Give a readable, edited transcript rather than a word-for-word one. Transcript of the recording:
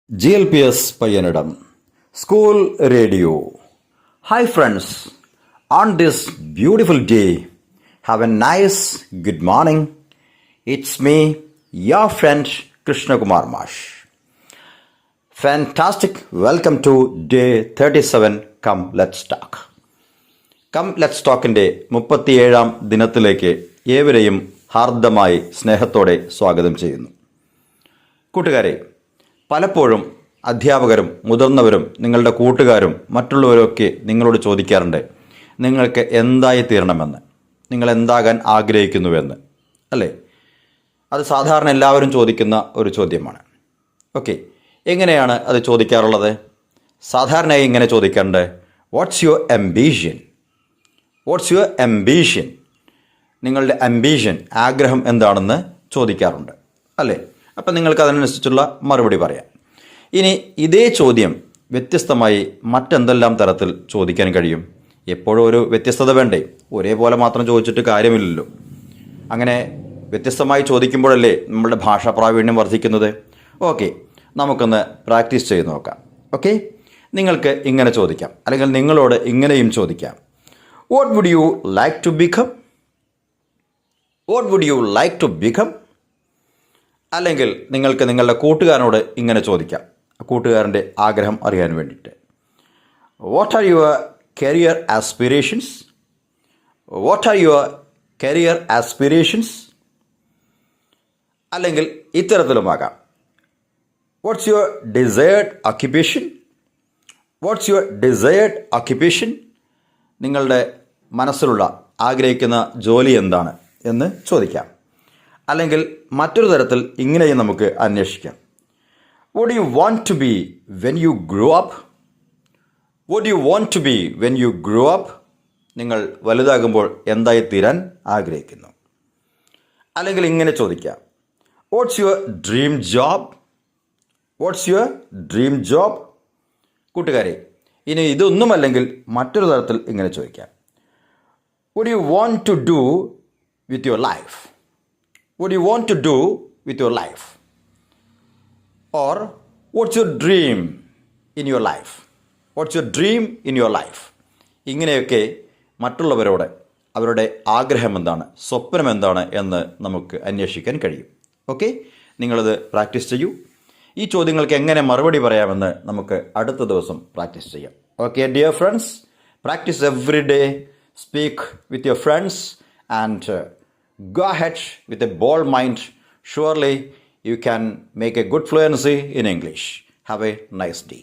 GLPS Payyanidam School Radio. Hi friends, on this beautiful day, have a nice good morning. It's me, your friend Krishna Kumar Mash. Fantastic, welcome to day 37, Come Let's Talk. Come Let's Talkന്റെ 37-ാം ദിനത്തിലേക്ക് ഏവരെയും ഹാർദമായി സ്നേഹത്തോടെ സ്വാഗതം ചെയ്യുന്നു. കൂട്ടുകാരെ, പലപ്പോഴും അധ്യാപകരും മുതിർന്നവരും നിങ്ങളുടെ കൂട്ടുകാരും മറ്റുള്ളവരൊക്കെ നിങ്ങളോട് ചോദിക്കാറുണ്ട്, നിങ്ങൾക്ക് എന്തായി തീരണമെന്ന്, നിങ്ങൾ എന്താകാൻ ആഗ്രഹിക്കുന്നുവെന്ന്, അല്ലേ? അത് സാധാരണ എല്ലാവരും ചോദിക്കുന്ന ഒരു ചോദ്യമാണ്. ഓക്കെ, എങ്ങനെയാണ് അത് ചോദിക്കാറുള്ളത്? സാധാരണയായി ഇങ്ങനെ ചോദിക്കാറുണ്ട്, what's your ambition? What's your ambition? നിങ്ങളുടെ അംബീഷൻ, ആഗ്രഹം എന്താണെന്ന് ചോദിക്കാറുണ്ട്, അല്ലേ? അപ്പം നിങ്ങൾക്ക് അതിനനുസരിച്ചുള്ള മറുപടി പറയാം. ഇനി ഇതേ ചോദ്യം വ്യത്യസ്തമായി മറ്റെന്തെല്ലാം തരത്തിൽ ചോദിക്കാൻ കഴിയും? എപ്പോഴും ഒരു വ്യത്യസ്തത വേണ്ടേ? ഒരേപോലെ മാത്രം ചോദിച്ചിട്ട് കാര്യമില്ലല്ലോ. അങ്ങനെ വ്യത്യസ്തമായി ചോദിക്കുമ്പോഴല്ലേ നമ്മളുടെ ഭാഷാ പ്രാവീണ്യം വർദ്ധിക്കുന്നത്. ഓക്കെ, നമുക്കൊന്ന് പ്രാക്ടീസ് ചെയ്ത് നോക്കാം. ഓക്കെ, നിങ്ങൾക്ക് ഇങ്ങനെ ചോദിക്കാം, അല്ലെങ്കിൽ നിങ്ങളോട് ഇങ്ങനെയും ചോദിക്കാം. What would you like to become? What would you like to become? അല്ലെങ്കിൽ നിങ്ങൾക്ക് നിങ്ങളുടെ കൂട്ടുകാരനോട് ഇങ്ങനെ ചോദിക്കാം, കൂട്ടുകാരൻ്റെ ആഗ്രഹം അറിയാൻ വേണ്ടിയിട്ട്. What are your career aspirations? What are your career aspirations? അല്ലെങ്കിൽ ഇത്തരത്തിലുമാകാം, what's your desired occupation? What's your desired occupation? നിങ്ങളുടെ മനസ്സിലുള്ള ആഗ്രഹിക്കുന്ന ജോലി എന്താണ് എന്ന് ചോദിക്കാം. അല്ലെങ്കിൽ മറ്റൊരു തരത്തിൽ ഇങ്ങനെയും നമുക്ക് അന്വേഷിക്കാം, what do you want to be when you grow up? What do you want to be when you grow up? നിങ്ങൾ വലുതാകുമ്പോൾ എന്തായി തീരാൻ ആഗ്രഹിക്കുന്നു? അല്ലെങ്കിൽ ഇങ്ങനെ ചോദിക്കാം, what's your dream job? What's your dream job? കൂട്ടുകാരെ, ഇനി ഇതൊന്നുമല്ലെങ്കിൽ മറ്റൊരു തരത്തിൽ ഇങ്ങനെ ചോദിക്കാം, what do you want to do with your life? What do you want to do with your life? Or what's your dream in your life? What's your dream in your life? ഇങ്ങനെയൊക്കെ മറ്റുള്ളവരോട് അവരുടെ ആഗ്രഹം എന്താണ്, സ്വപ്നം എന്താണ് എന്ന് നമുക്ക് അന്വേഷിക്കാൻ കഴിയും. ഓക്കെ, നിങ്ങളത് പ്രാക്ടീസ് ചെയ്യൂ. ഈ ചോദ്യങ്ങൾക്ക് എങ്ങനെ മറുപടി പറയാമെന്ന് നമുക്ക് അടുത്ത ദിവസം പ്രാക്ടീസ് ചെയ്യാം. Okay dear friends, practice every day, speak with your friends and go ahead with a bold mind. Surely you can make a good fluency in English. Have a nice day.